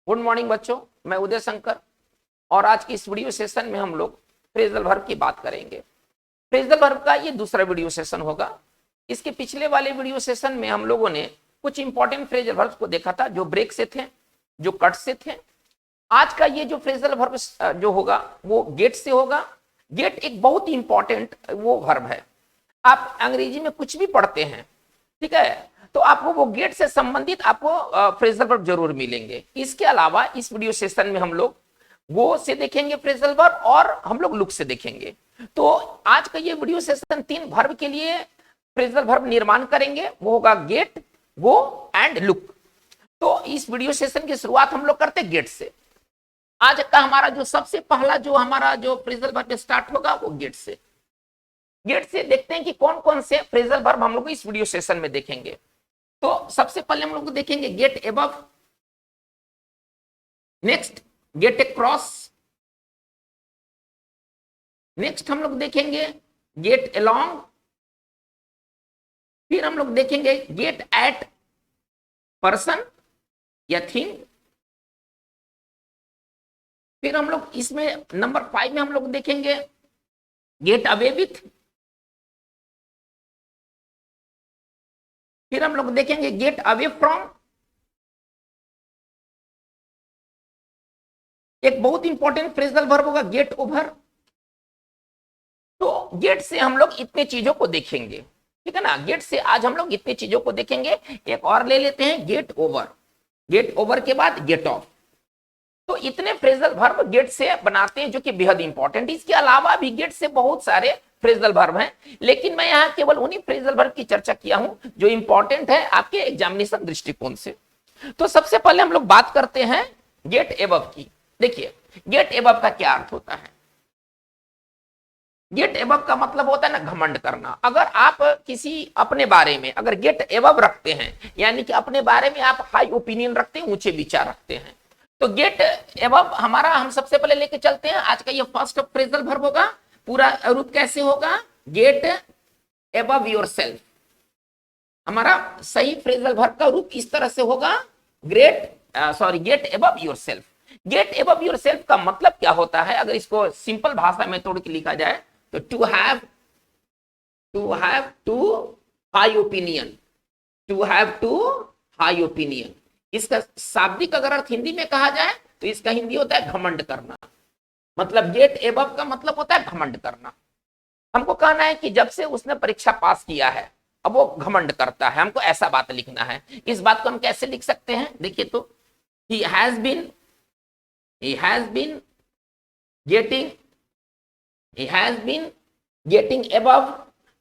Good morning बच्चों, मैं उदय शंकर और आज की इस वीडियो सेशन में हम लोग फ्रेजल वर्ब की बात करेंगे। फ्रेजल वर्ब का ये दूसरा वीडियो सेशन होगा। इसके पिछले वाले वीडियो सेशन में हम लोगों ने कुछ इंपॉर्टेंट फ्रेजल वर्ब्स को देखा था जो ब्रेक से थे, जो कट से थे। आज का ये जो फ्रेजल वर्ब जो होगा वो गेट से होगा। गेट एक बहुत ही इंपॉर्टेंट वो वर्ब है। आप अंग्रेजी में कुछ भी पढ़ते हैं, ठीक है, तो आपको वो गेट से संबंधित आपको फ्रेजल वर्ब जरूर मिलेंगे। इसके अलावा इस वीडियो सेशन में हम लोग वो से देखेंगे फ्रेजल वर्ब और हम लोग लुक से देखेंगे। तो आज का ये वीडियो सेशन 3 वर्ब के लिए फ्रेजल वर्ब निर्माण करेंगे। वो होगा गेट, गो एंड लुक। तो इस वीडियो सेशन की शुरुआत हम लोग करते हैं गेट से। आज का हमारा जो सबसे पहला जो हमारा जो फ्रेजल वर्ब स्टार्ट होगा वो गेट से। गेट से देखते हैं कि कौन कौन से फ्रेजल वर्ब हम लोग इस वीडियो सेशन में देखेंगे। तो सबसे पहले हम लोग देखेंगे get above, next get across, next हम लोग देखेंगे गेट अलोंग, फिर हम लोग देखेंगे गेट एट पर्सन या थिंग, फिर हम लोग इसमें नंबर 5 में हम लोग देखेंगे गेट अवे विथ, फिर हम लोग देखेंगे गेट अवे फ्रॉम। एक बहुत इंपॉर्टेंट फ्रेजल वर्ब होगा गेट ओवर। तो गेट से हम लोग इतने चीजों को देखेंगे, ठीक है ना। गेट से आज हम लोग इतने चीजों को देखेंगे। एक और ले लेते हैं गेट ओवर। गेट ओवर के बाद गेट ऑफ। तो इतने फ्रेजल वर्ब गेट से बनाते हैं जो कि बेहद इंपॉर्टेंट। इसके अलावा भी गेट से बहुत सारे फ्रेजल वर्ब हैं, लेकिन मैं यहाँ केवल उन्हीं फ्रेजल वर्ब की चर्चा किया हूं जो इंपॉर्टेंट है आपके एग्जामिनेशन दृष्टिकोण से। तो सबसे पहले हम लोग बात करते हैं गेट एबव की। देखिए गेट एबव का क्या अर्थ होता है। गेट एबव का मतलब होता है ना घमंड करना। अगर आप किसी अपने बारे में अगर गेट एबव रखते हैं, यानी कि अपने बारे में आप हाई ओपिनियन रखते हैं, ऊंचे विचार रखते हैं, तो गेट एबव हमारा हम सबसे पहले लेके चलते हैं। आज का ये फर्स्ट फ्रेजल वर्ब होगा। पूरा रूप कैसे होगा, गेट एबव योरसेल्फ। हमारा सही फ्रेजल वर्ब का रूप इस तरह से होगा, get above yourself. Get above yourself का मतलब क्या होता है, अगर इसको सिंपल भाषा में तोड़ के लिखा जाए तो to have too high opinion, to have too high opinion. इसका शाब्दिक अगर अर्थ हिंदी में कहा जाए तो इसका हिंदी होता है घमंड करना। मतलब गेट एबव का मतलब होता है घमंड करना। हमको कहना है कि जब से उसने परीक्षा पास किया है अब वो घमंड करता है, हमको ऐसा बात लिखना है। इस बात को हम कैसे लिख सकते हैं, देखिए तो he has been getting above।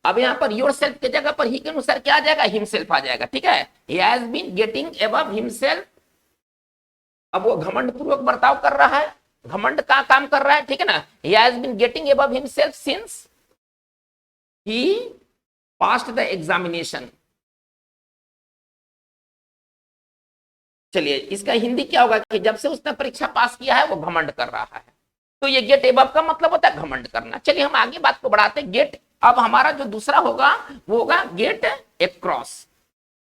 अब यहां पर योरसेल्फ की जगह पर ही के अनुसार क्या आ जाएगा, हिमसेल्फ आ जाएगा, ठीक है। he has been getting above himself। अब वो घमंड पूर्वक बर्ताव कर रहा है, घमंड का काम कर रहा है, ठीक है ना। he has been getting above himself since he passed the examination। चलिए इसका हिंदी क्या होगा कि जब से उसने परीक्षा पास किया है वो घमंड कर रहा है। तो ये गेट एबव का मतलब होता है घमंड करना। चलिए हम आगे बात को बढ़ाते हैं। गेट अब हमारा जो दूसरा होगा वो होगा गेट अक्रॉस।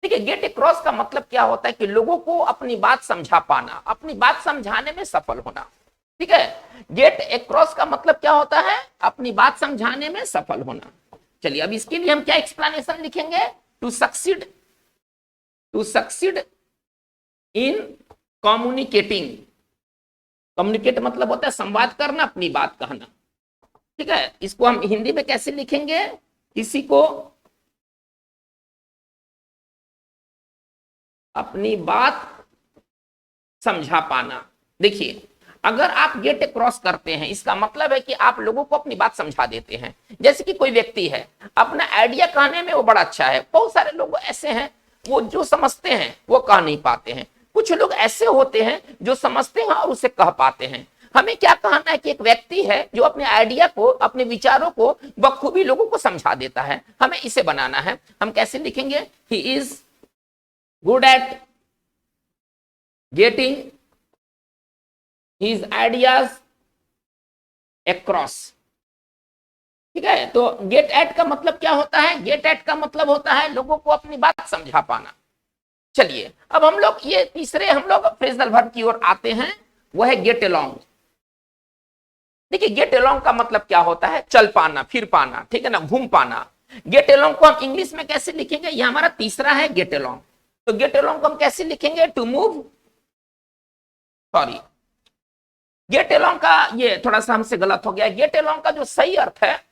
ठीक है, गेट अक्रॉस का मतलब क्या होता है कि लोगों को अपनी बात समझा पाना, अपनी बात समझाने में सफल होना, ठीक है। गेट अक्रॉस का मतलब क्या होता है, अपनी बात समझाने में सफल होना। चलिए अब इसके लिए हम क्या एक्सप्लेनेशन लिखेंगे, to succeed in communicating. Communicate मतलब होता है संवाद करना, अपनी बात कहना, ठीक है। इसको हम हिंदी में कैसे लिखेंगे, किसी को अपनी बात समझा पाना। देखिए अगर आप गेट क्रॉस करते हैं इसका मतलब है कि आप लोगों को अपनी बात समझा देते हैं। जैसे कि कोई व्यक्ति है अपना आइडिया कहने में वो बड़ा अच्छा है, बहुत सारे लोग ऐसे हैं वो जो समझते हैं वो कह नहीं पाते हैं। कुछ लोग ऐसे होते हैं जो समझते हैं और उसे कह पाते हैं। हमें क्या कहना है कि एक व्यक्ति है जो अपने आइडिया को, अपने विचारों को बखूबी लोगों को समझा देता है। हमें इसे बनाना है। हम कैसे लिखेंगे, he is good at getting his ideas across, ठीक है। तो गेट एट का मतलब क्या होता है, गेट एट का मतलब होता है लोगों को अपनी बात समझा पाना। चलिए अब हम लोग ये तीसरे हम लोग फ्रेजल वर्ब की ओर आते हैं, वो है गेट अलोंग। देखिए गेट अलोंग का मतलब क्या होता है, चल पाना, फिर पाना, ठीक है ना, घूम पाना। गेट अलोंग को हम इंग्लिश में कैसे लिखेंगे, ये हमारा तीसरा है गेट अलोंग। तो गेट अलोंग को हम कैसे लिखेंगे, to move, sorry get along का ये थोड़ा सा हमसे गलत हो गया। गेट अलोंग का जो सही अर्थ है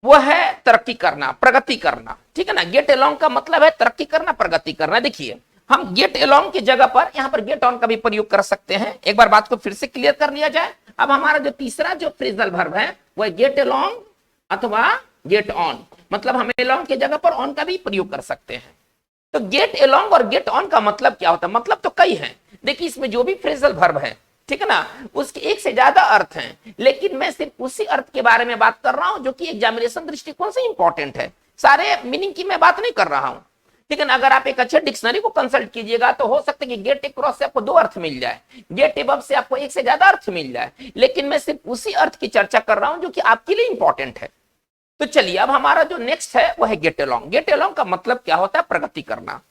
वो है तरक्की करना, प्रगति करना, ठीक है ना। गेट अलोंग का मतलब है तरक्की करना, प्रगति करना। देखिए हम गेट अलोंग की जगह पर यहां पर गेट ऑन का भी प्रयोग कर सकते हैं। एक बार बात को फिर से क्लियर कर लिया जाए। अब हमारा जो तीसरा जो फ्रेजल वर्ब है वो है गेट अलोंग अथवा गेट ऑन, मतलब हम अलोंग की जगह पर ऑन का भी प्रयोग कर सकते हैं। तो गेट अलोंग और गेट ऑन का मतलब क्या होता है, मतलब तो कई है। देखिए इसमें जो भी फ्रेजल वर्ब है, ठीक है ना, उसके एक से ज्यादा अर्थ हैं, लेकिन मैं सिर्फ उसी अर्थ के बारे में बात कर रहा हूं जो कि एग्जामिनेशन दृष्टिकोण से इंपॉर्टेंट है। सारे मीनिंग की मैं बात नहीं कर रहा हूं, ठीक है ना। अगर आप एक अच्छे डिक्शनरी को कंसल्ट कीजिएगा तो हो सकता है कि गेट क्रॉस से आपको दो अर्थ मिल जाए, गेट एबव से आपको एक से ज्यादा अर्थ मिल जाए, लेकिन मैं सिर्फ उसी अर्थ की चर्चा कर रहा हूं जो कि आपके लिए इंपॉर्टेंट है। तो चलिए अब हमारा जो नेक्स्ट है वो है गेट अलोंग। गेट अलोंग का मतलब क्या होता है, प्रगति करना।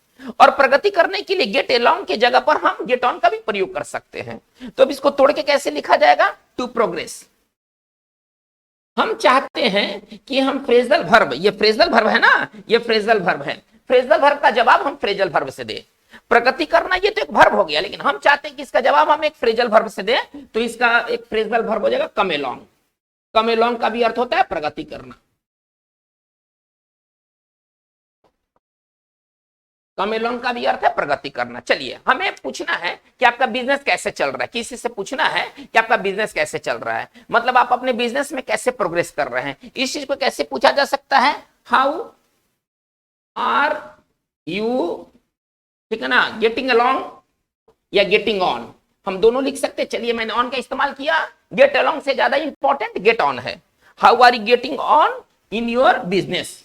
और प्रगति करने के लिए गेट अलोंग की जगह पर हम गेट ऑन का भी प्रयोग कर सकते हैं। तो अब इसको तोड़ के कैसे लिखा जाएगा, टू प्रोग्रेस। हम चाहते हैं कि हम फ्रेजल वर्ब, ये फ्रेजल वर्ब है ना, ये फ्रेजल वर्ब है, फ्रेजल वर्ब का जवाब हम फ्रेजल वर्ब से दें। प्रगति करना ये तो एक वर्ब हो गया, लेकिन हम चाहते हैं कि इसका जवाब हम एक फ्रेजल वर्ब से दें, तो इसका एक फ्रेजल वर्ब हो जाएगा कम अलोंग। कम अलोंग का भी अर्थ होता है प्रगति करना। कम अलोंग का भी अर्थ है प्रगति करना। चलिए हमें पूछना है कि आपका बिजनेस कैसे चल रहा है, किसी से पूछना है कि आपका बिजनेस कैसे चल रहा है, मतलब आप अपने बिजनेस में कैसे प्रोग्रेस कर रहे हैं। इस चीज को कैसे पूछा जा सकता है, हाउ आर यू, ठीक है ना, गेटिंग अलोंग या गेटिंग ऑन, हम दोनों लिख सकते हैं। चलिए मैंने ऑन का इस्तेमाल किया, गेट अलोंग से ज्यादा इंपॉर्टेंट गेट ऑन है। How are you getting on in your business,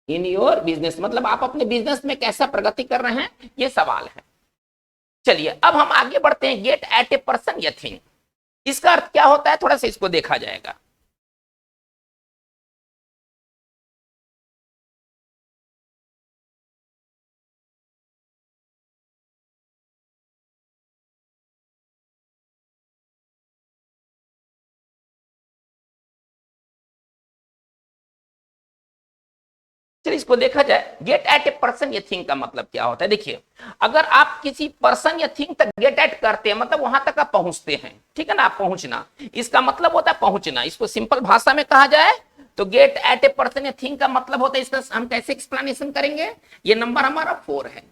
in your business मतलब आप अपने बिजनेस में कैसा प्रगति कर रहे हैं, ये सवाल है। चलिए अब हम आगे बढ़ते हैं, गेट एट ए पर्सन या थिंग, इसका अर्थ क्या होता है, थोड़ा सा इसको देखा जाएगा। चलिए इसको देखा जाए, गेट एट ए पर्सन या थिंग का मतलब क्या होता है। देखिए अगर आप किसी पर्सन या थिंग तक गेट एट करते हैं, मतलब वहां तक आप पहुंचते हैं, ठीक है ना, आप पहुंचना, इसका मतलब होता है पहुंचना। इसको सिंपल भाषा में कहा जाए तो गेट एट ए पर्सन या थिंग का मतलब होता है, इसका हम कैसे एक्सप्लेनेशन करेंगे, ये नंबर हमारा 4 है,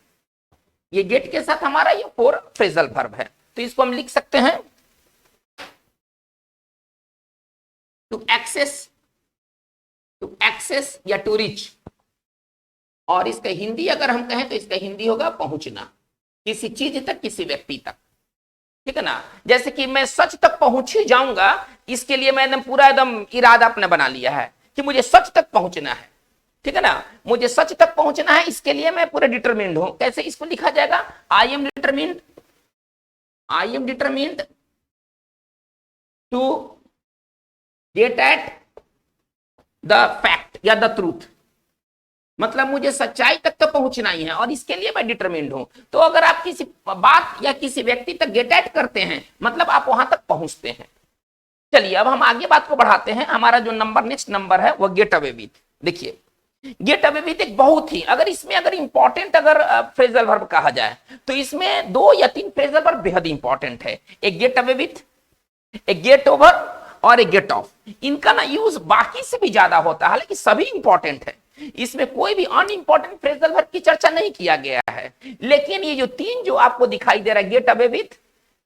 ये गेट के साथ हमारा ये 4 फ्रेजल वर्ब है। तो इसको हम लिख सकते हैं टू एक्सेस या टू रीच, और इसका हिंदी अगर हम कहें तो इसका हिंदी होगा पहुंचना, किसी चीज तक, किसी व्यक्ति तक, ठीक है ना। जैसे कि मैं सच तक पहुंच ही जाऊंगा, इसके लिए मैंने पूरा एकदम इरादा अपने बना लिया है कि मुझे सच तक पहुंचना है, ठीक है ना, मुझे सच तक पहुंचना है, इसके लिए मैं पूरा डिटरमिन्ड हूं। कैसे इसको लिखा जाएगा, I am determined to get at the fact या द ट्रूथ, मतलब मुझे सच्चाई तक तो पहुंचना ही है और इसके लिए मैं डिटरमिन्ड हूं। तो अगर आप किसी बात या किसी व्यक्ति तक गेट एट करते हैं, मतलब आप वहां तक पहुंचते हैं। चलिए अब हम आगे बात को बढ़ाते हैं। हमारा जो नेक्स्ट नंबर है वो गेट अवे विथ। देखिए गेट अवे विथ एक बहुत ही, अगर इसमें अगर इंपॉर्टेंट अगर फ्रेजल वर्ब कहा जाए तो इसमें 2 या 3 फ्रेजल वर्ब बेहद इंपॉर्टेंट है। एक गेट अवे विथ, एक गेट ओवर और एक गेट ऑफ। इनका ना यूज बाकी से भी ज्यादा होता है, हालांकि सभी इंपॉर्टेंट है, इसमें कोई भी अनइंपॉर्टेंट फ्रेजल वर्ब की चर्चा नहीं किया गया है। लेकिन ये जो 3 जो आपको दिखाई दे रहा है, गेट अवे विथ,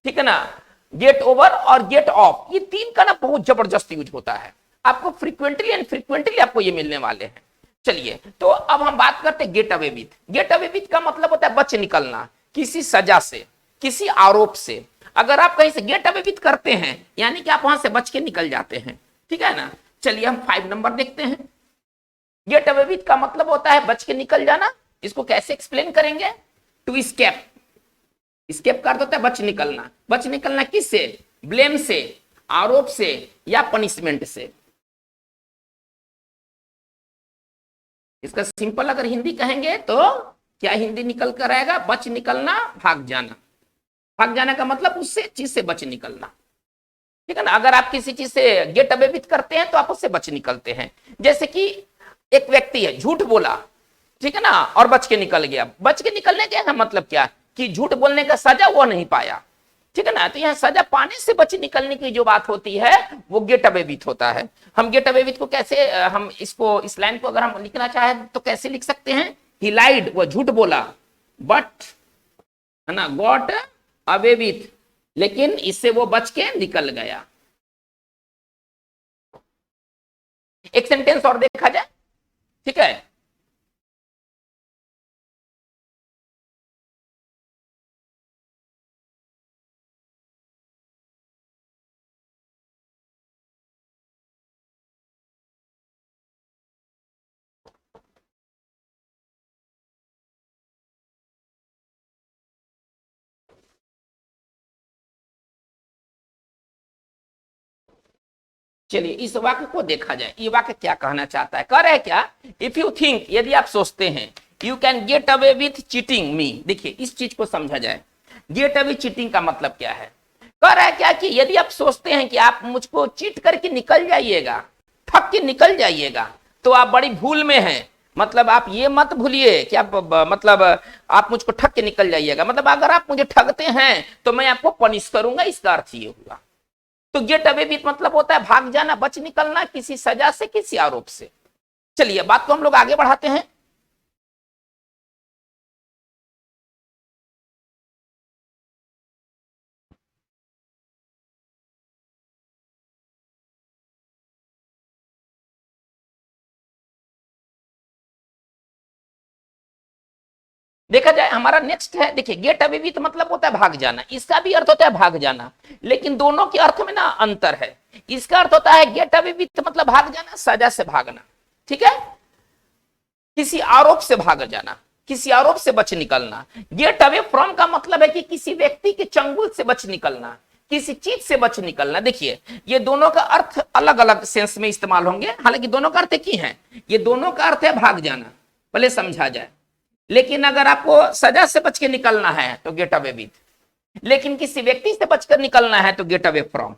ठीक है ना, गेट ओवर और गेट ऑफ, ये 3 का ना बहुत जबरदस्त यूज होता है, आपको फ्रीक्वेंटली एंड फ्रीक्वेंटली आपको ये मिलने वाले हैं। चलिए तो अब हम बात करते हैं get away with. Get away with का मतलब होता है बच निकलना, किसी सजा से, किसी आरोप से। अगर आप कहीं से गेट अवे विथ करते हैं यानी कि आप वहां से बच के निकल जाते हैं, ठीक है ना। चलिए हम 5 नंबर देखते हैं। गेट अवे विथ का मतलब होता है बच के निकल जाना। इसको कैसे एक्सप्लेन करेंगे, टू एस्केप। एस्केप का अर्थ होता है बच निकलना। बच निकलना किससे, ब्लेम से, आरोप से या पनिशमेंट से। इसका सिंपल अगर हिंदी कहेंगे तो क्या हिंदी निकल कर आएगा? बच निकलना, भाग जाना। भाग जाना का मतलब उससे चीज से बच निकलना, ठीक है ना। अगर आप किसी चीज से गेट अवे विथ करते हैं तो आप उससे बच निकलते हैं। जैसे कि एक व्यक्ति है, झूठ बोला, ठीक है ना, और बच के निकल गया। बच के निकलने का मतलब क्या कि झूठ बोलने का सजा वो नहीं पाया, ठीक है ना। तो यहाँ सजा पाने से बच निकलने की जो बात होती है वो गेट अवे विथ होता है। हम गेट अवे विथ को कैसे, हम इसको, इस लाइन को अगर हम लिखना चाहें तो कैसे लिख सकते हैं? ही लाइड, वो झूठ बोला, बट, है ना, गॉट अवे विथ, लेकिन इससे वो बच के निकल गया। एक सेंटेंस और देखा जाए, ठीक है। चलिए इस वाक्य को देखा जाए, ये वाक्य क्या कहना चाहता है? कह रहा है क्या? इफ यू थिंक, यदि आप सोचते हैं, you can get away with cheating मी। देखिए इस चीज को समझा जाए, गेट अवे चीटिंग का मतलब क्या है? कह रहा है क्या कि यदि आप सोचते हैं कि आप मुझको चीट करके निकल जाइएगा, ठग के निकल जाइएगा, तो आप बड़ी भूल में हैं। मतलब आप ये मत भूलिए कि आप, मतलब आप मुझको ठग के निकल जाइएगा, मतलब अगर आप मुझे ठगते हैं तो मैं आपको पनिश करूंगा, इसका अर्थ ये हुआ। तो गेट अवे विथ मतलब होता है भाग जाना, बच निकलना किसी सजा से, किसी आरोप से। चलिए बात को हम लोग आगे बढ़ाते हैं। देखा जाए हमारा नेक्स्ट है, देखिए गेट अवे विथ मतलब होता है भाग जाना, इसका भी अर्थ होता है भाग जाना, लेकिन दोनों के अर्थ में ना अंतर है। इसका अर्थ होता है गेट अवे विथ मतलब भाग जाना, सजा से भागना, ठीक है, किसी आरोप से भाग जाना, किसी आरोप से बच निकलना। गेट अवे फ्रॉम का मतलब है कि किसी व्यक्ति के चंगुल से बच निकलना, किसी चीज से बच निकलना। देखिए ये दोनों का अर्थ अलग अलग सेंस में इस्तेमाल होंगे, हालांकि दोनों का अर्थ एक ही है। ये दोनों का अर्थ है भाग जाना, भले समझा जाए, लेकिन अगर आपको सजा से बच के निकलना है तो गेट अवे विथ, लेकिन किसी व्यक्ति से बचकर निकलना है तो गेट अवे फ्रॉम,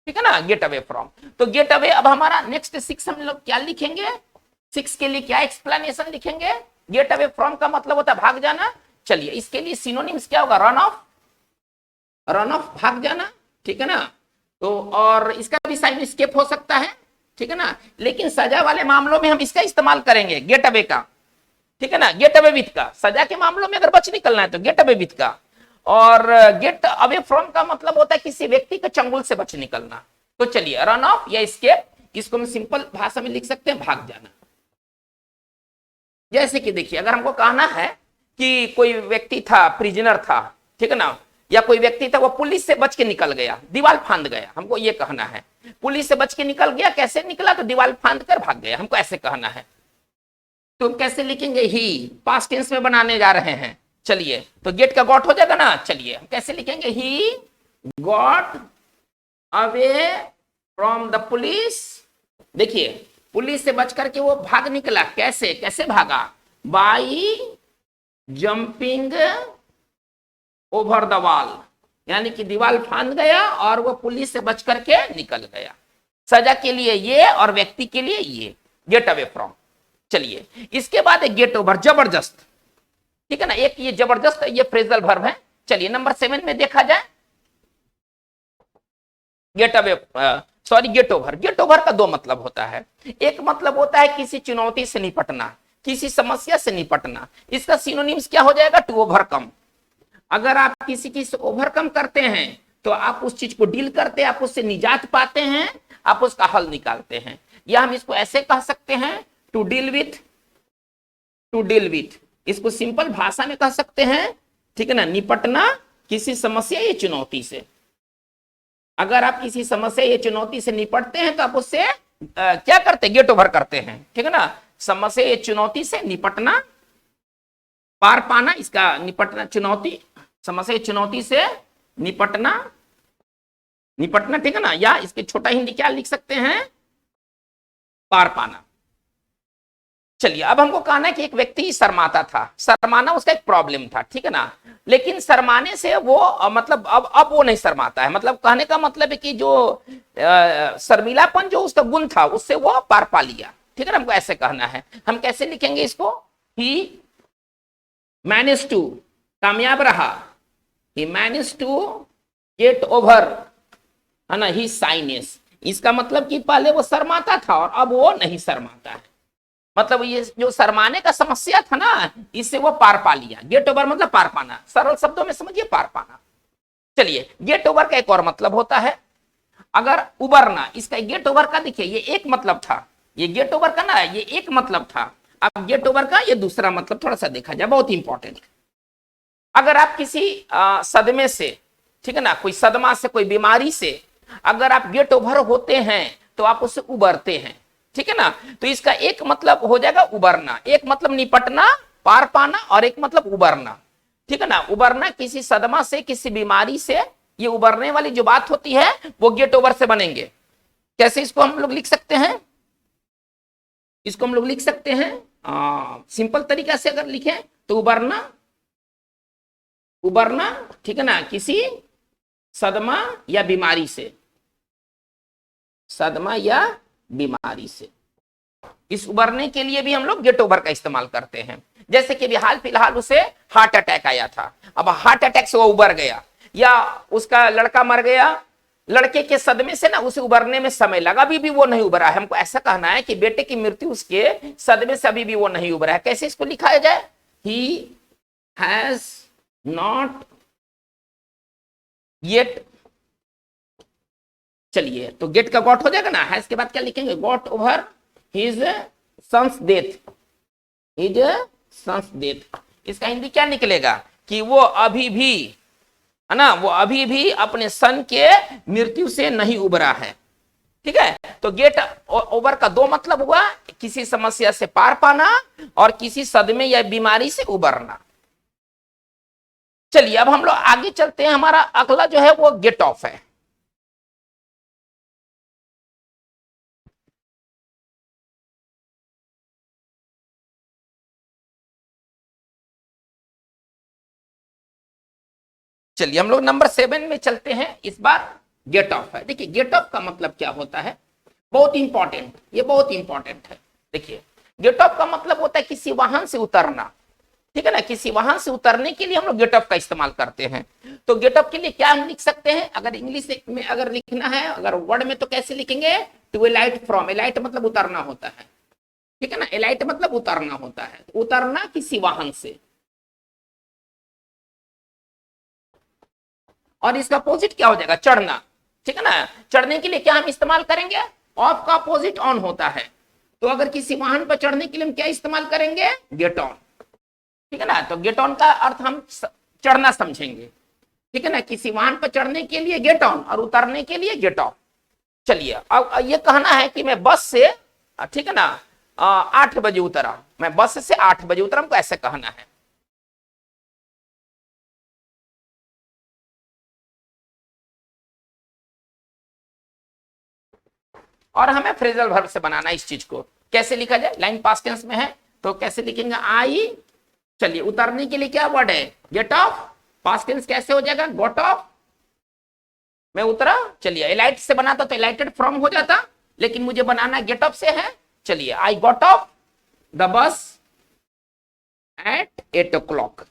ठीक है ना, गेट अवे फ्रॉम। तो गेट अवे, अब हमारा नेक्स्ट 6 हम लोग क्या लिखेंगे? 6 के लिए क्या एक्सप्लेनेशन लिखेंगे? गेट अवे फ्रॉम का मतलब होता है भाग जाना। चलिए इसके लिए सिनोनिम्स क्या होगा? रन ऑफ, रन ऑफ भाग जाना, ठीक है ना। तो और इसका भी साइन एस्केप हो सकता है, ठीक है ना, लेकिन सजा वाले मामलों में हम इसका इस्तेमाल करेंगे गेट अवे का, ठीक है ना, गेट अवे विथ का। सजा के मामलों में अगर बच निकलना है तो गेट अवे विथ का। और गेट अवे फ्रॉम का मतलब होता है किसी व्यक्ति के चंगुल से बच निकलना। तो चलिए रन ऑफ या एस्केप, इसको हम सिंपल भाषा में लिख सकते हैं भाग जाना। जैसे कि देखिए अगर हमको कहना है कि कोई व्यक्ति था, प्रिजनर था, ठीक है ना, या कोई व्यक्ति था वो पुलिस से बच के निकल गया, दीवार फांद गया, हमको ये कहना है। पुलिस से बच के निकल गया, कैसे निकला? तो दीवार फांद कर भाग गया, हमको ऐसे कहना है। तो कैसे लिखेंगे? ही, पास्ट टेंस में बनाने जा रहे हैं। चलिए तो गेट का गॉट हो जाएगा ना। चलिए हम कैसे लिखेंगे? He got away from the police. देखिए पुलिस से बच करके वो भाग निकला, कैसे? कैसे भागा? By jumping over the wall, यानी कि दीवार फांद गया और वो पुलिस से बच करके निकल गया। सजा के लिए ये और व्यक्ति के लिए ये, गेट अवे फ्रॉम। चलिए इसके बाद एक गेट ओवर, जबरदस्त, ठीक है ना, एक ये जबरदस्त, ये फ्रेजल वर्ब है। चलिए नंबर 7 में देखा जाए, get away, sorry get over. Get over का दो मतलब होता है। एक मतलब होता है किसी चुनौती से निपटना, किसी समस्या से निपटना। इसका सिनोनिम्स क्या हो जाएगा? To overcome. अगर आप किसी चीज से ओवरकम करते हैं तो आप उस चीज को डील करते हैं, आप उससे निजात पाते हैं, आप उसका हल निकालते हैं। या हम इसको ऐसे कह सकते हैं to deal with, to deal with, इसको सिंपल भाषा में कह सकते हैं, ठीक है ना, निपटना किसी समस्या या चुनौती से। अगर आप किसी समस्या या चुनौती से निपटते हैं तो आप उससे क्या करते हैं? गेट ओवर करते हैं, ठीक है ना। समस्या या चुनौती से निपटना, पार पाना, इसका निपटना, चुनौती, समस्या या चुनौती से निपटना, निपटना, ठीक है ना। या इसके छोटा हिंदी क्या लिख सकते हैं? पार पाना। चलिए अब हमको कहना है कि एक व्यक्ति शर्माता था, शर्माना उसका एक प्रॉब्लम था, ठीक है ना, लेकिन शर्माने से वो मतलब अब वो नहीं शर्माता है, मतलब कहने का मतलब है कि जो शर्मीलापन जो उसका गुण था उससे वो पार पा लिया, ठीक है ना, हमको ऐसे कहना है। हम कैसे लिखेंगे इसको, ही मैनेज टू, कामयाब रहा, ही मैनेज टू गेट ओवर, है ना, ही साइनेस। इसका मतलब कि पहले वो शर्माता था और अब वो नहीं शर्माता है, मतलब ये जो शर्माने का समस्या था ना, इससे वो पार पा लिया। गेट ओवर मतलब पार पाना, सरल शब्दों में समझिए पार पाना। चलिए गेट ओवर का एक और मतलब होता है, अगर उबरना, इसका गेट ओवर का देखिए ये एक मतलब था, ये गेट ओवर का ना ये एक मतलब था, अब गेट ओवर का ये दूसरा मतलब थोड़ा सा देखा जाए, बहुत इंपॉर्टेंट। अगर आप किसी सदमे से, ठीक है ना, कोई सदमा से, कोई बीमारी से अगर आप गेट ओवर होते हैं तो आप उससे उबरते हैं, ठीक है ना, तो इसका एक मतलब हो जाएगा उबरना, एक मतलब निपटना, पार पाना, और एक मतलब उबरना, ठीक है ना। उबरना किसी सदमा से, किसी बीमारी से, ये उबरने वाली जो बात होती है वो गेट ओवर से बनेंगे। कैसे इसको हम लोग लिख सकते हैं, इसको हम लोग लिख सकते हैं सिंपल तरीका से अगर लिखें तो उबरना, उबरना, ठीक है ना, किसी सदमा या बीमारी से, सदमा या बीमारी से। इस उबरने के लिए भी हम लोग गेट ओवर का इस्तेमाल करते हैं। जैसे कि हाल फिलहाल उसे हार्ट अटैक आया था, अब हार्ट अटैक से वो उबर गया, या उसका लड़का मर गया, लड़के के सदमे से ना उसे उबरने में समय लगा, अभी भी वो नहीं उबरा है। हमको ऐसा कहना है कि बेटे की मृत्यु उसके सदमे से अभी भी वो नहीं उबरा है। कैसे इसको लिखाया जाए, ही हैज नॉट येट, चलिए तो गेट का गॉट हो जाएगा ना, हैज के बाद क्या लिखेंगे, got over his son's death, his son's death. इसका हिंदी क्या निकलेगा कि वो अभी भी, है ना, वो अभी भी अपने सन के मृत्यु से नहीं उबरा है, ठीक है। तो गेट ओवर का दो मतलब हुआ, किसी समस्या से पार पाना और किसी सदमे या बीमारी से उबरना। चलिए अब हम लोग आगे चलते हैं, हमारा अगला जो है वो गेट ऑफ है। चलिए हम लोग नंबर 7 में चलते हैं, इस बार गेट ऑफ है। देखिए गेट ऑफ का मतलब क्या होता है, बहुत इंपॉर्टेंट, ये बहुत इंपॉर्टेंट है। देखिए गेट ऑफ का मतलब होता है किसी वाहन से उतरना, ठीक है ना, किसी वाहन से उतरने के लिए हम लोग गेट ऑफ का इस्तेमाल करते हैं। तो गेट ऑफ के लिए क्या हम लिख सकते हैं, अगर इंग्लिश में अगर लिखना है, अगर वर्ड में तो कैसे लिखेंगे, टू एलाइट फ्रॉम, एलाइट मतलब उतरना होता है, ठीक है ना, एलाइट मतलब उतरना होता है, उतरना किसी वाहन से। और इसका अपोजिट क्या हो जाएगा, चढ़ना, ठीक है ना। चढ़ने के लिए क्या हम इस्तेमाल करेंगे, ऑफ का अपोजिट ऑन होता है, तो अगर किसी वाहन पर चढ़ने के लिए हम क्या इस्तेमाल करेंगे, गेट ऑन, ठीक है ना। तो गेट ऑन का अर्थ हम चढ़ना समझेंगे, ठीक है ना, किसी वाहन पर चढ़ने के लिए गेट ऑन और उतरने के लिए गेट ऑफ। चलिए अब ये कहना है कि मैं बस से, ठीक है ना, 8 बजे उतरा, मैं बस से 8 बजे उतरा, हमको ऐसे कहना है। और हमें फ्रेजल वर्ब से बनाना इस चीज को, कैसे लिखा जाए, लाइन पास्ट टेंस में है तो कैसे लिखेंगे, आई, चलिए उतरने के लिए क्या वर्ड है, गेट ऑफ, पास्ट टेंस कैसे हो जाएगा, गोट ऑफ, मैं उतरा। चलिए एलाइट से बनाता तो एलाइटेड फ्रॉम हो जाता, लेकिन मुझे बनाना गेट ऑफ से है। चलिए I got off the bus at 8 o'clock,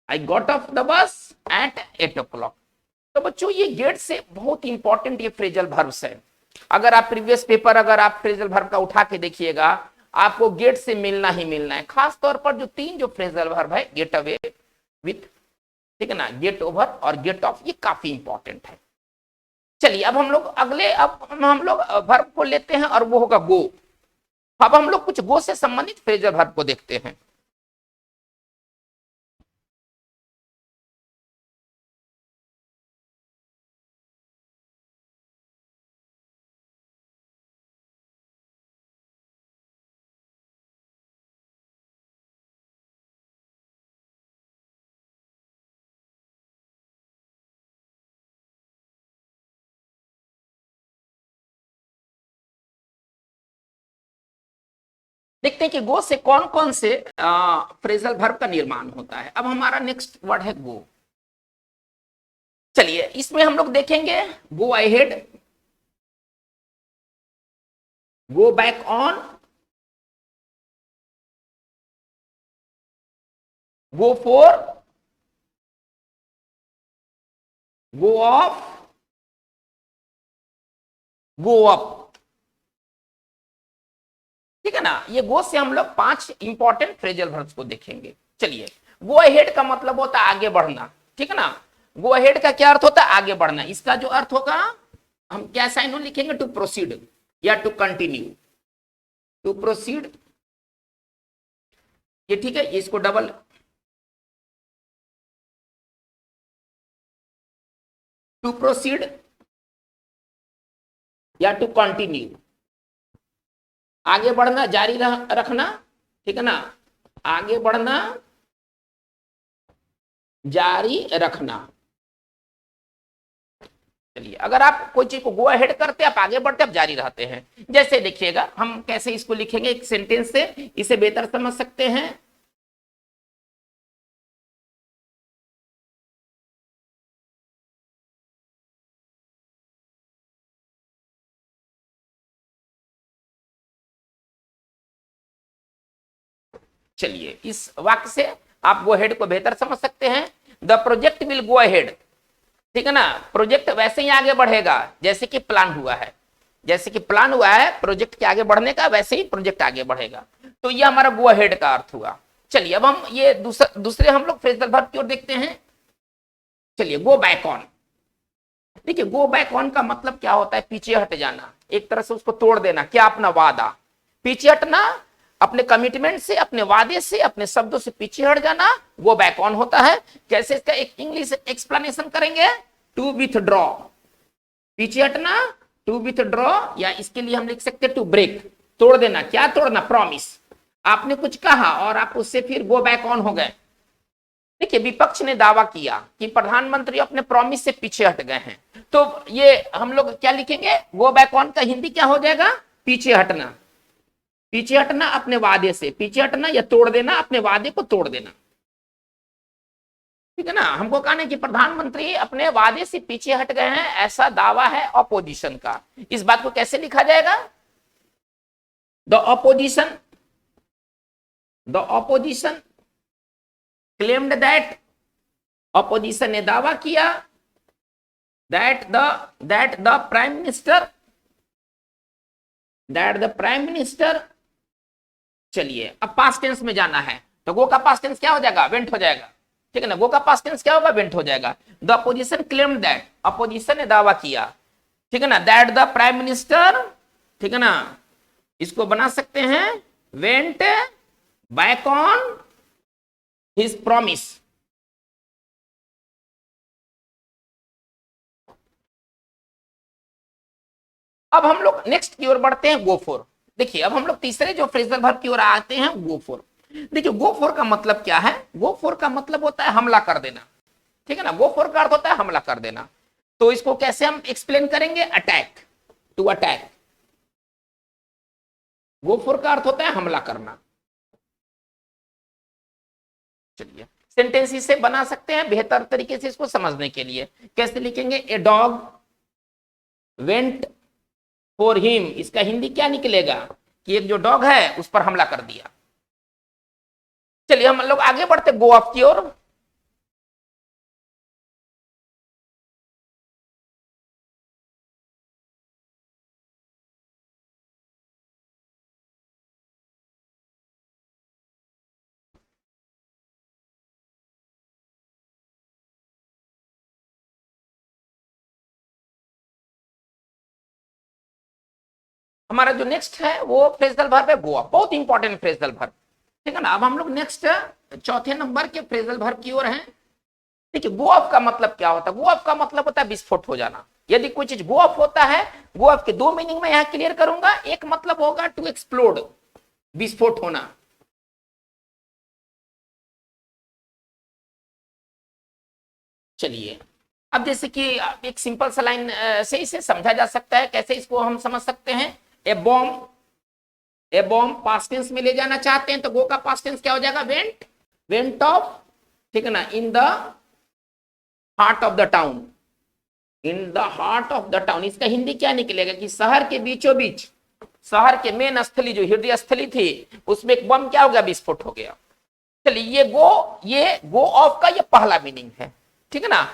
I got off the bus at 8 o'clock। तो बच्चों ये गेट से बहुत इंपॉर्टेंट ये फ्रेजल वर्ब्स है। अगर आप प्रीवियस पेपर अगर आप फ्रेजल वर्ब का उठा के देखिएगा, आपको गेट से मिलना ही मिलना है, खास तौर पर जो 3 जो फ्रेजल वर्ब है, गेट अवे विथ, ठीक है ना, गेट ओवर और गेट ऑफ, ये काफी इंपॉर्टेंट है। चलिए अब हम लोग अगले, अब हम लोग वर्ब को लेते हैं और वो होगा गो। अब हम लोग कुछ गो से संबंधित फ्रेजल वर्ब को देखते हैं। देखते हैं कि गो से कौन कौन से फ्रेजल वर्ब का निर्माण होता है। अब हमारा नेक्स्ट वर्ड है गो। चलिए इसमें हम लोग देखेंगे go ahead, go back on, go for, go of, go up. ठीक है ना, ये गो से हम लोग 5 इंपॉर्टेंट फ्रेजल वर्ब्स को देखेंगे। चलिए, गो अहेड का मतलब होता है आगे बढ़ना। ठीक है ना, गो अहेड का क्या अर्थ होता है? आगे बढ़ना। इसका जो अर्थ होगा हम क्या साइन लिखेंगे? टू प्रोसीड या टू कंटिन्यू, टू प्रोसीड। ये ठीक है, इसको डबल, टू प्रोसीड या टू कंटिन्यू, आगे बढ़ना, जारी रखना। ठीक है ना, आगे बढ़ना, जारी रखना। चलिए, अगर आप कोई चीज को गो अहेड करते आप आगे बढ़ते, आप जारी रहते हैं। जैसे देखिएगा हम कैसे इसको लिखेंगे एक सेंटेंस से, इसे बेहतर समझ सकते हैं। चलिए, इस वाक्य से आप गो अहेड को बेहतर समझ सकते हैं। The project will go ahead. ठीक है ना, प्रोजेक्ट वैसे ही आगे बढ़ेगा जैसे कि प्लान हुआ है। जैसे कि प्लान हुआ है प्रोजेक्ट के आगे बढ़ने का, वैसे ही प्रोजेक्ट आगे बढ़ेगा। तो ये हमारा गो अहेड का अर्थ हुआ। चलिए, अब हम ये दूसरे हम लोग फ्रेजल वर्ब की ओर देखते हैं। चलिए, गो बैक ऑन। देखिए, गो बैक ऑन का मतलब क्या होता है? पीछे हट जाना, एक तरह से उसको तोड़ देना। क्या? अपना वादा। पीछे हटना, अपने कमिटमेंट से, अपने वादे से, अपने शब्दों से पीछे हट जाना, वो बैक ऑन होता है। कैसे? इसका एक इंग्लिश एक्सप्लेनेशन करेंगे, टू विथड्रॉ। पीछे हटना, टू विथड्रॉ, या इसके लिए हम लिख सकते हैं टू ब्रेक, तोड़ देना। क्या तोड़ना? प्रॉमिस। आपने कुछ कहा और आप उससे फिर गो बैक ऑन हो गए। देखिए, विपक्ष ने दावा किया कि प्रधानमंत्री अपने प्रॉमिस से पीछे हट गए हैं, तो ये हम लोग क्या लिखेंगे? गो बैक ऑन का हिंदी क्या हो जाएगा? पीछे हटना। पीछे हटना अपने वादे से, पीछे हटना या तोड़ देना, अपने वादे को तोड़ देना। ठीक है ना, हमको कहना है कि प्रधानमंत्री अपने वादे से पीछे हट गए हैं, ऐसा दावा है ऑपोजिशन का। इस बात को कैसे लिखा जाएगा? The opposition, the opposition claimed that, opposition ने दावा किया that the prime minister, that the prime minister. चलिए, अब पास्ट टेंस में जाना है, तो गो का पास्ट टेंस क्या हो जाएगा? वेंट हो जाएगा। ठीक है ना, गो का पास्ट टेंस क्या होगा? वेंट हो जाएगा। The opposition claimed that, opposition ने दावा किया। ठीक है ना, दैट द प्राइम मिनिस्टर। ठीक है ना, इसको बना सकते हैं went back on his promise. अब हम लोग नेक्स्ट की ओर बढ़ते हैं, गो फॉर। देखिए, अब हम लोग तीसरे जो फ्रेजल वर्ब की ओर आते हैं, गो फॉर। देखिए, गो फॉर का मतलब क्या है? गो फॉर का मतलब होता है हमला कर देना। ठीक है ना, गो फॉर का अर्थ होता है हमला कर देना। तो इसको कैसे हम एक्सप्लेन करेंगे? Attack, to attack. Go for का अर्थ होता है हमला करना। चलिए, सेंटेंस इसे बना सकते हैं बेहतर तरीके से इसको समझने के लिए। कैसे लिखेंगे? A dog went for him. इसका हिंदी क्या निकलेगा? कि एक जो डॉग है उस पर हमला कर दिया। चलिए, हम लोग आगे बढ़ते गो ऑफ की ओर। हमारा जो नेक्स्ट है वो फ्रेजल वर्ब है गो ऑफ, बहुत इंपॉर्टेंट फ्रेजल वर्ब। ठीक है ना, अब हम लोग नेक्स्ट चौथे नंबर के फ्रेजल वर्ब की ओर हैं। देखिए, गो ऑफ का मतलब क्या होता है? गो ऑफ का मतलब होता है विस्फोट हो जाना। यदि कोई चीज गो ऑफ होता है, गो ऑफ के 2 मीनिंग में यहां क्लियर करूंगा। एक मतलब होगा टू एक्सप्लोड, विस्फोट होना। चलिए, अब जैसे कि एक सिंपल सा लाइन से इसे समझा जा सकता है। कैसे इसको हम समझ सकते हैं? ए बॉम्ब ए बॉम्ब पास्ट टेंस में ले जाना चाहते हैं तो गो का पास्ट टेंस क्या हो जाएगा, वेंट, वेंट ऑफ, ठीक है ना, in the heart of the town, in the heart of the town. इसका हिंदी क्या निकलेगा कि शहर के बीचों बीच, शहर के मेन स्थली जो हृदय स्थली थी उसमें एक बम क्या हो गया, विस्फोट हो गया। चलिए ये गो ऑफ का ये पहला मीनिंग है, ठीक है ना,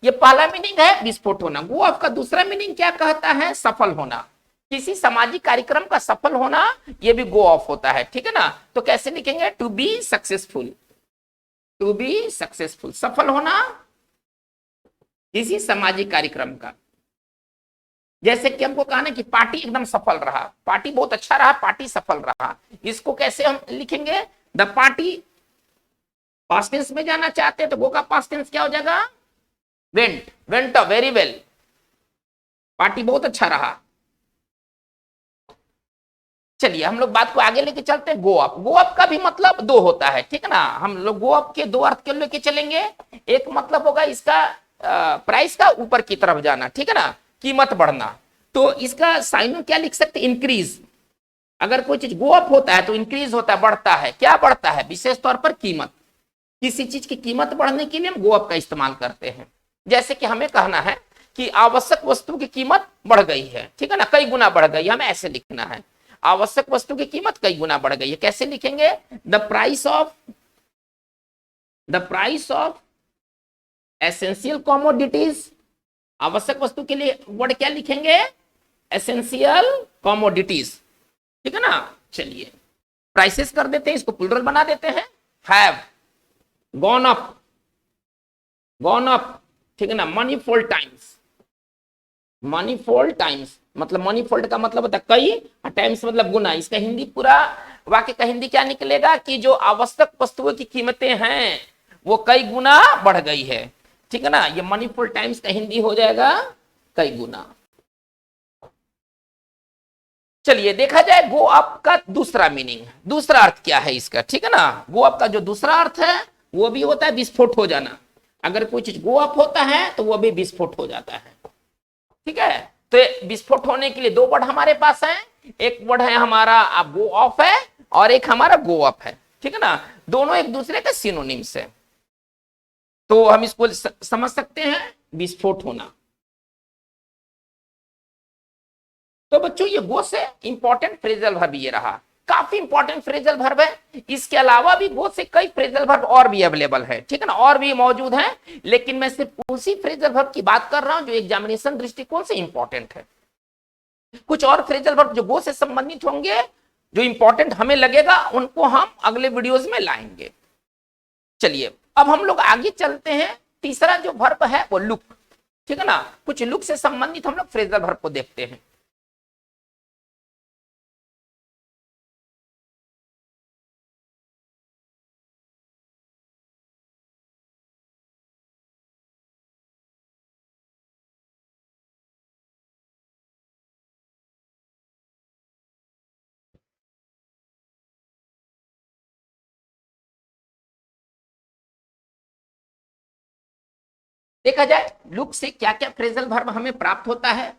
ये पहला मीनिंग है विस्फोट होना। गो ऑफ का दूसरा मीनिंग क्या कहता है, सफल होना, किसी सामाजिक कार्यक्रम का सफल होना, ये भी गो ऑफ होता है, ठीक है ना। तो कैसे लिखेंगे, to be successful, to be successful, सफल होना किसी सामाजिक कार्यक्रम का। जैसे कि हमको कहा ना कि पार्टी एकदम सफल रहा, पार्टी बहुत अच्छा रहा, पार्टी सफल रहा, इसको कैसे हम लिखेंगे, द पार्टी, पास्ट टेंस में जाना चाहते हैं तो गो का पास्ट टेंस क्या हो जाएगा, went, went very well, party बहुत अच्छा रहा। चलिए हम लोग बात को आगे लेके चलते हैं। गो अप, गो अप का भी मतलब दो होता है, ठीक है ना, हम लोग गो अप के दो अर्थ के लेके चलेंगे। एक मतलब होगा इसका प्राइस का ऊपर की तरफ जाना, ठीक है ना, कीमत बढ़ना, तो इसका साइन क्या लिख सकते, इंक्रीज। अगर कोई चीज गो अप होता है तो इंक्रीज होता है, बढ़ता है, क्या बढ़ता है, विशेष तौर पर कीमत, किसी चीज की कीमत बढ़ने के लिए हम गो अप का इस्तेमाल करते हैं। जैसे कि हमें कहना है कि आवश्यक वस्तु की कीमत बढ़ गई है, ठीक है ना, कई गुना बढ़ गई, हमें ऐसे लिखना है, आवश्यक वस्तु की कीमत कई गुना बढ़ गई है। कैसे लिखेंगे, the price of essential commodities, आवश्यक वस्तु के लिए वर्ड क्या लिखेंगे, एसेंशियल कॉमोडिटीज, ठीक है ना। चलिए प्राइसेस कर देते हैं, इसको प्लूरल बना देते हैं, have gone up, gone up, ठीक है ना, money fold times, money fold times, मतलब मनी फोल्ड का मतलब होता है कई, टाइम्स मतलब गुना। इसका हिंदी पूरा वाक्य का हिंदी क्या निकलेगा कि जो आवश्यक वस्तुओं की कीमतें हैं वो कई गुना बढ़ गई है, ठीक है ना, ये मनी फोल्ड टाइम्स का हिंदी हो जाएगा कई गुना। चलिए देखा जाए गो अप का दूसरा मीनिंग, दूसरा अर्थ क्या है इसका, ठीक है ना। गो अप का जो दूसरा अर्थ है वो भी होता है विस्फोट हो जाना, अगर कोई चीज गो अप होता है तो वो भी विस्फोट हो जाता है, ठीक है। तो विस्फोट होने के लिए दो वर्ड हमारे पास हैं, एक वर्ड है हमारा गो ऑफ है और एक हमारा गो अप है, ठीक है ना, दोनों एक दूसरे के सिनोनिम्स है, तो हम इसको समझ सकते हैं विस्फोट होना। तो बच्चों ये गो से इंपॉर्टेंट फ्रेजल वर्ब ये रहा, काफी इंपॉर्टेंट फ्रेजल वर्ब है। इसके अलावा भी गो से कई फ्रेजल वर्ब और भी अवेलेबल है, ठीक है ना, और भी मौजूद हैं, लेकिन मैं सिर्फ उसी फ्रेजल वर्ब की बात कर रहा हूं जो एग्जामिनेशन दृष्टिकोण से इंपॉर्टेंट है। कुछ और फ्रेजल वर्ब जो गो से संबंधित होंगे, जो इंपॉर्टेंट हमें लगेगा, उनको हम अगले वीडियोज में लाएंगे। चलिए अब हम लोग आगे चलते हैं, तीसरा जो वर्ब है वो लुक, ठीक है ना, कुछ लुक से संबंधित हम लोग फ्रेजल वर्ब को देखते हैं। देखा जाए लुक से क्या क्या फ्रेजल वर्ब हमें प्राप्त होता है,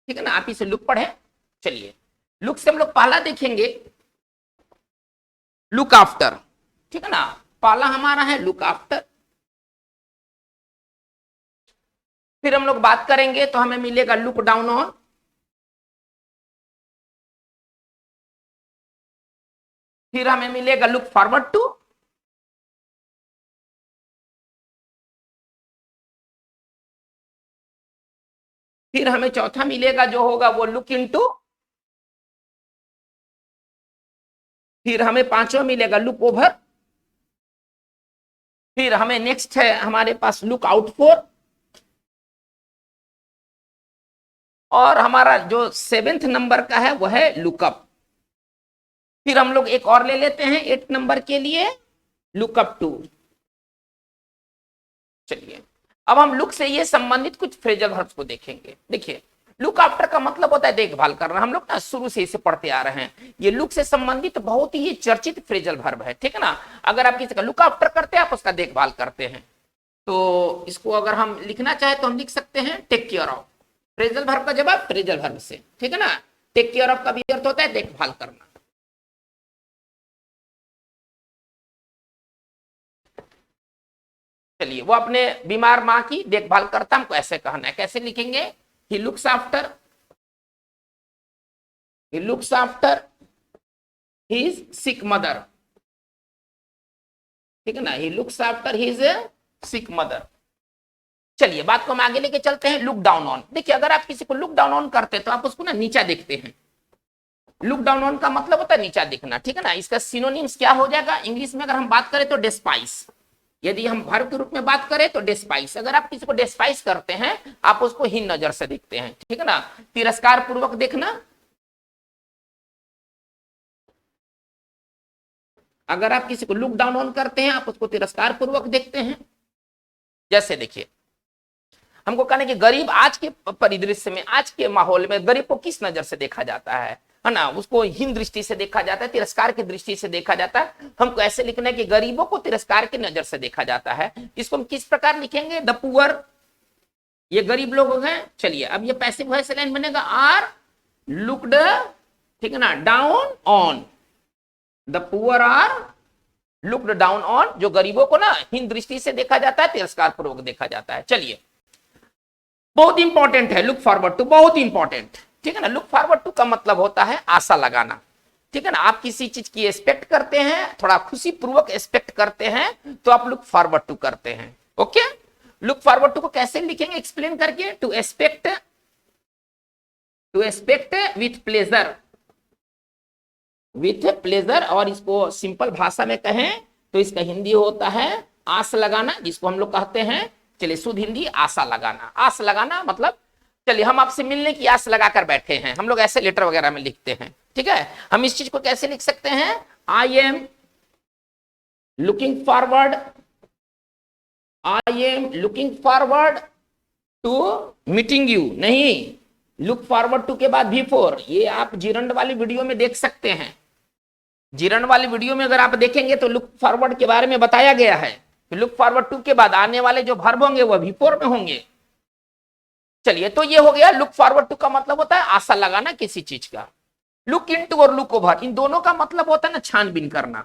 ठीक है ना, आप इसे लुक पढ़े। चलिए लुक से हम लोग पहला देखेंगे लुक आफ्टर, ठीक है ना, पहला हमारा है लुक आफ्टर। फिर हम लोग बात करेंगे तो हमें मिलेगा लुक डाउन ऑन, फिर हमें मिलेगा लुक फॉरवर्ड टू, फिर हमें चौथा मिलेगा जो होगा वो लुक इनटू, फिर हमें पांचवा मिलेगा लुक ओवर, फिर हमें नेक्स्ट है हमारे पास लुक आउट फॉर, और हमारा जो 7वें नंबर का है वो है लुकअप। फिर हम लोग एक और ले लेते हैं 8 नंबर के लिए लुकअप टू। चलिए अब हम लुक से ये संबंधित कुछ फ्रेजल वर्ब्स को देखेंगे। देखिए लुक आफ्टर का मतलब होता है देखभाल करना, हम लोग ना शुरू से इसे पढ़ते आ रहे हैं, ये लुक से संबंधित बहुत ही चर्चित फ्रेजल वर्ब है, ठीक है ना। अगर आप किसी का लुक आफ्टर करते हैं आप उसका देखभाल करते हैं, तो इसको अगर हम लिखना चाहे तो हम लिख सकते हैं take care of, phrasal verb का जवाब फ्रेजल वर्ब से, ठीक है ना, टेक केयर ऑफ का भी अर्थ होता है देखभाल करना। चलिए, वो अपने बीमार माँ की देखभाल करता, हमको ऐसे कहना है। कैसे लिखेंगे? He looks after his sick mother, ठीक है ना, he looks after his sick mother. चलिए, बात को हम आगे लेके चलते हैं। लुक डाउन ऑन, देखिए अगर आप किसी को लुक डाउन ऑन करते हैं तो आप उसको ना नीचा देखते हैं। लुक डाउन ऑन का मतलब होता है नीचा दिखना, ठीक है ना। इसका सिनोनिम्स क्या हो जाएगा इंग्लिश में? अगर हम बात करें तो डिस्पाइस, यदि हम वर्ब के रूप में बात करें तो डिस्पाइस। अगर आप किसी को डिस्पाइस करते हैं, आप उसको हीन नजर से देखते हैं, ठीक है ना। तिरस्कार पूर्वक देखना, अगर आप किसी को लुक डाउन ऑन करते हैं, आप उसको तिरस्कार पूर्वक देखते हैं। जैसे देखिए, हमको कहना है कि गरीब आज के परिदृश्य में, आज के माहौल में गरीब को किस नजर से देखा जाता है ना? उसको हीन दृष्टि से देखा जाता है, तिरस्कार की दृष्टि से देखा जाता है। हमको ऐसे लिखना है कि गरीबों को तिरस्कार की नजर से देखा जाता है। इसको हम किस प्रकार लिखेंगे? द पुअर, ये गरीब लोग हैं। चलिए, अब ये पैसिव वॉइस लाइन बनेगा, आर लुक्ड, ठीक है ना, down on. The poor are looked down on, जो गरीबों को ना हीन दृष्टि से देखा जाता है, तिरस्कार पूर्वक देखा जाता है। चलिए, बहुत इंपॉर्टेंट है लुक फॉरवर्ड टू, बहुत इंपॉर्टेंट, ठीक है ना। लुक फॉरवर्ड टू का मतलब होता है आशा लगाना, ठीक है ना। आप किसी चीज की एक्सपेक्ट करते हैं, थोड़ा खुशी पूर्वक एक्सपेक्ट करते हैं, तो आप लुक फॉरवर्ड टू करते हैं। ओके, लुक फॉरवर्ड टू को कैसे लिखेंगे एक्सप्लेन करके? To expect with pleasure, with pleasure. और इसको सिंपल भाषा में कहें तो इसका हिंदी होता है आस लगाना, जिसको हम लोग कहते हैं, चलिए शुद्ध हिंदी, आशा लगाना। आस लगाना मतलब, चलिए हम आपसे मिलने की आस लगाकर बैठे हैं, हम लोग ऐसे लेटर वगैरह में लिखते हैं, ठीक है। हम इस चीज को कैसे लिख सकते हैं? I am looking forward to meeting you. नहीं, लुक फॉरवर्ड टू के बाद बिफोर, ये आप जिरंड वाली वीडियो में देख सकते हैं। जिरंड वाली वीडियो में अगर आप देखेंगे तो लुक फॉरवर्ड के बारे में बताया गया है। लुक फॉरवर्ड टू के बाद आने वाले जो वर्ब होंगे वो बिफोर में होंगे। चलिए, तो ये हो गया लुक फॉरवर्ड टू का मतलब होता है आशा लगाना किसी चीज का। लुक इनटू और लुक ओवर, इन दोनों का मतलब होता है ना छानबीन करना,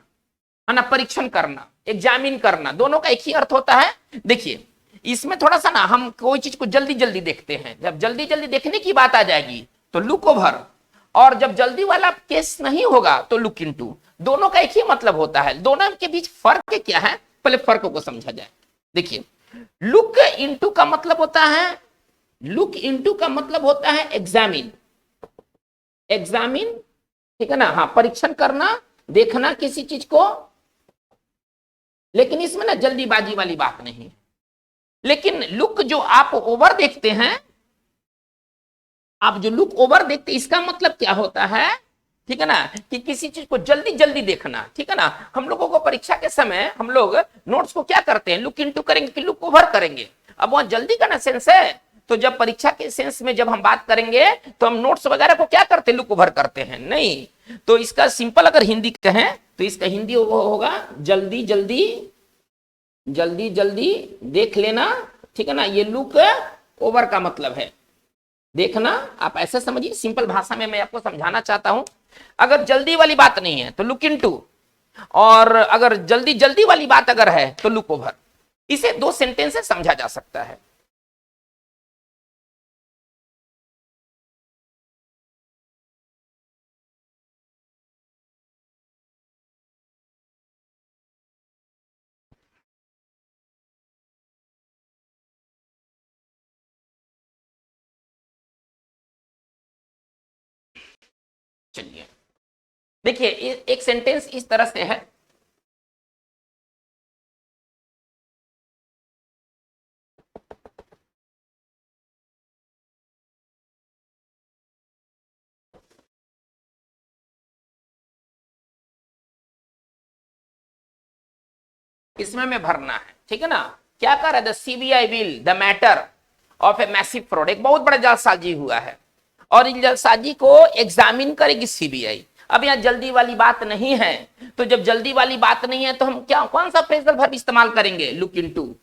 है ना, परीक्षण करना, एग्जामिन करना। दोनों का एक ही अर्थ होता है। देखिए, इसमें थोड़ा सा ना हम कोई चीज को जल्दी जल्दी देखते हैं, जब जल्दी जल्दी देखने की बात आ जाएगी तो लुक ओवर, और जब जल्दी वाला केस नहीं होगा तो लुक इनटू। दोनों का एक ही मतलब होता है। दोनों के बीच फर्क क्या है, पहले फर्क को समझा जाए। देखिए, लुक इनटू का मतलब होता है, लुक इनटू का मतलब होता है एग्जामिन, ठीक है ना, हाँ, परीक्षण करना, देखना किसी चीज को। लेकिन इसमें ना जल्दीबाजी वाली बात नहीं। लेकिन लुक जो आप ओवर देखते हैं, आप जो लुक ओवर देखते, इसका मतलब क्या होता है, ठीक है ना, कि किसी चीज को जल्दी जल्दी देखना, ठीक है ना। हम लोगों को परीक्षा के समय हम लोग नोट्स को क्या करते हैं? लुक इनटू करेंगे कि लुक ओवर करेंगे? अब वहां जल्दी का ना सेंस है, तो जब परीक्षा के सेंस में जब हम बात करेंगे तो हम नोट्स वगैरह को क्या करते हैं? लुक ओवर करते हैं, नहीं। तो इसका सिंपल अगर हिंदी कहें तो इसका हिंदी होगा जल्दी जल्दी, जल्दी जल्दी देख लेना, ठीक है ना। ये लुक ओवर का मतलब है देखना। आप ऐसे समझिए, सिंपल भाषा में मैं आपको समझाना चाहता हूं। अगर जल्दी वाली बात नहीं है तो लुक इनटू, और अगर जल्दी जल्दी वाली बात अगर है तो लुक ओवर। इसे दो सेंटेंस से समझा जा सकता है। चलिए, देखिए एक सेंटेंस इस तरह से है, इसमें में भरना है, ठीक है ना। क्या कर रहा है? The CBI will the matter of a massive fraud, एक बहुत बड़ा जालसाजी हुआ है और इन जालसाजी को एग्जामिन करेगी सीबीआई। अब यहाँ जल्दी वाली बात नहीं है, तो जब जल्दी वाली बात नहीं है तो हम क्या, कौन सा फ्रेजल वर्ब इस्तेमाल करेंगे? Look into.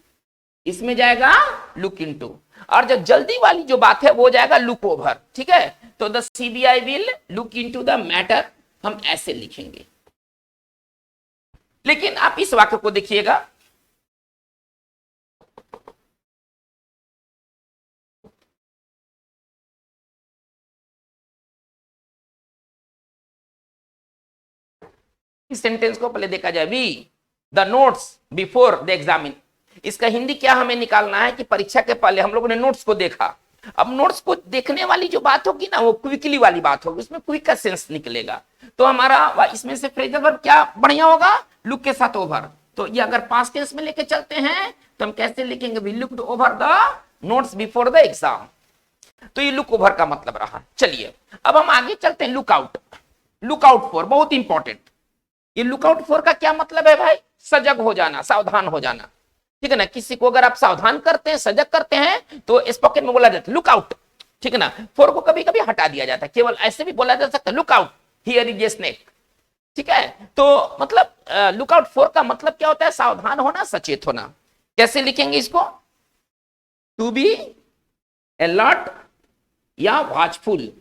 इसमें जाएगा लुक इनटू। और जो जल्दी वाली जो बात है वो हो जाएगा लुक ओवर, ठीक है। तो the CBI will look into the matter, हम ऐसे लिखेंगे। लेकिन आप इस वाक्य को देखिएगा, इस सेंटेंस को पहले देखा जाए, we the notes before the examine. इसका हिंदी क्या हमें निकालना है कि परीक्षा के पहले हम लोगों ने नोट्स को देखा। अब नोट्स को देखने वाली जो बात होगी ना वो क्विकली वाली बात होगी, उसमें क्विक का सेंस निकलेगा। तो हमारा इसमें से फ्रेजल वर्ब क्या बढ़िया होगा, लुक के साथ ओवर। तो ये अगर पास्ट टेंस में लेके चलते हैं तो हम कैसे लिखेंगे, we looked over the notes before the exam. तो ये लुक ओवर का मतलब रहा। चलिए अब हम आगे चलते हैं, look out. Look out for बहुत इंपॉर्टेंट। ये लुक आउट फॉर का क्या मतलब है भाई, सजग हो जाना, सावधान हो जाना, ठीक है ना। किसी को अगर आप सावधान करते हैं, सजग करते हैं तो स्पोकन में बोला जाता है लुक आउट, ठीक है ना। फॉर को कभी कभी हटा दिया जाता है, केवल ऐसे भी बोला जा सकता है look out here is a snake, ठीक है। तो मतलब लुक आउट फॉर का मतलब क्या होता है, सावधान होना, सचेत होना। कैसे लिखेंगे इसको, टू बी अलर्ट या वॉचफुल,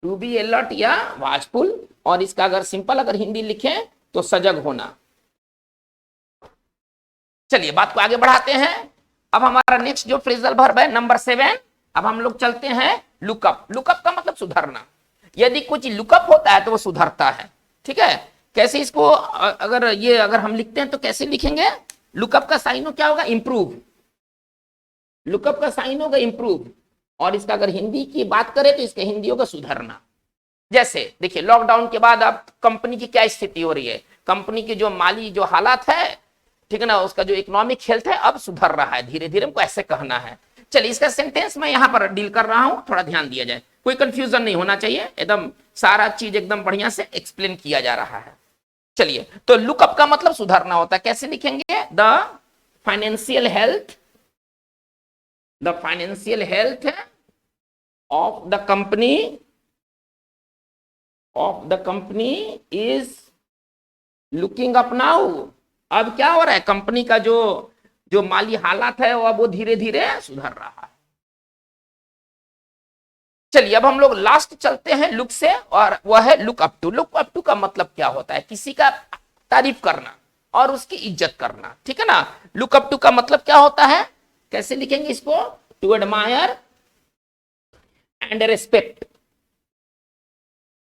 टू बी अलर्ट या वॉचफुल। और इसका अगर सिंपल अगर हिंदी लिखें तो सजग होना। चलिए बात को आगे बढ़ाते हैं। अब हमारा नेक्स्ट जो फ्रेजल वर्ब है नंबर 7, अब हम लोग चलते हैं लुकअप। लुकअप का मतलब सुधरना। यदि कुछ लुकअप होता है तो वो सुधरता है, ठीक है। कैसे इसको अगर हम लिखते हैं तो कैसे लिखेंगे, लुकअप का साइन क्या होगा, इंप्रूव। लुकअप का साइन होगा इंप्रूव। और इसका अगर हिंदी की बात करें तो इसका हिंदी होगा सुधरना। जैसे देखिए लॉकडाउन के बाद अब कंपनी की क्या स्थिति हो रही है, कंपनी की जो माली जो हालात है, ठीक है ना, उसका जो इकोनॉमिक हेल्थ है अब सुधर रहा है धीरे धीरे, हमको ऐसे कहना है। चलिए इसका सेंटेंस मैं यहां पर डील कर रहा हूं, थोड़ा ध्यान दिया जाए, कोई कंफ्यूजन नहीं होना चाहिए, एकदम सारा चीज एकदम बढ़िया से एक्सप्लेन किया जा रहा है। चलिए तो लुकअप का मतलब सुधरना होता है। कैसे लिखेंगे, the financial health, the financial health of the company, of the company is looking up now. अब क्या हो रहा है, कंपनी का जो जो माली हालात है वो अब वो धीरे धीरे सुधर रहा है। चलिए अब हम लोग लास्ट चलते हैं लुक से, और वह है look up to. Look up to का मतलब क्या होता है, किसी का तारीफ करना और उसकी इज्जत करना, ठीक है ना। लुक अप टू का मतलब क्या होता है, कैसे लिखेंगे इसको, to admire and respect,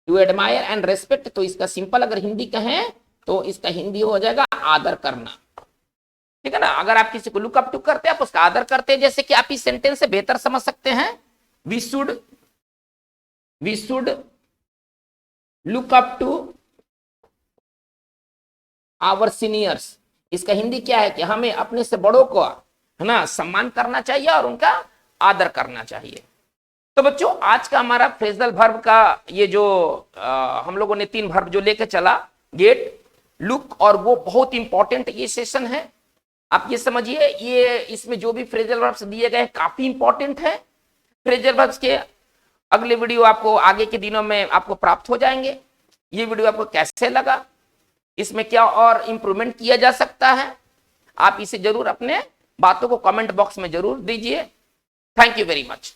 to admire and respect. तो इसका सिंपल अगर हिंदी कहें तो इसका हिंदी हो जाएगा आदर करना, ठीक है ना। अगर आप किसी को लुक अप टू करते हैं आप उसका आदर करते हैं। जैसे कि आप इस सेंटेंस से बेहतर समझ सकते हैं, we should look up to our seniors. इसका हिंदी क्या है कि हमें अपने से बड़ों को, है ना, सम्मान करना चाहिए और उनका आदर करना चाहिए। तो बच्चों आज का हमारा फ्रेजल वर्ब का ये जो हम लोगों ने 3 वर्ब जो लेके चला, गेट, लुक और वो, बहुत इंपॉर्टेंट ये सेशन है। आप ये समझिए, ये इसमें जो भी फ्रेजल वर्ब्स दिए गए काफी इंपॉर्टेंट है। फ्रेजल वर्ब्स के अगले वीडियो आपको आगे के दिनों में आपको प्राप्त हो जाएंगे। ये वीडियो आपको कैसे लगा, इसमें क्या और इंप्रूवमेंट किया जा सकता है, आप इसे जरूर अपने बातों को कमेंट बॉक्स में जरूर दीजिए। Thank you very much.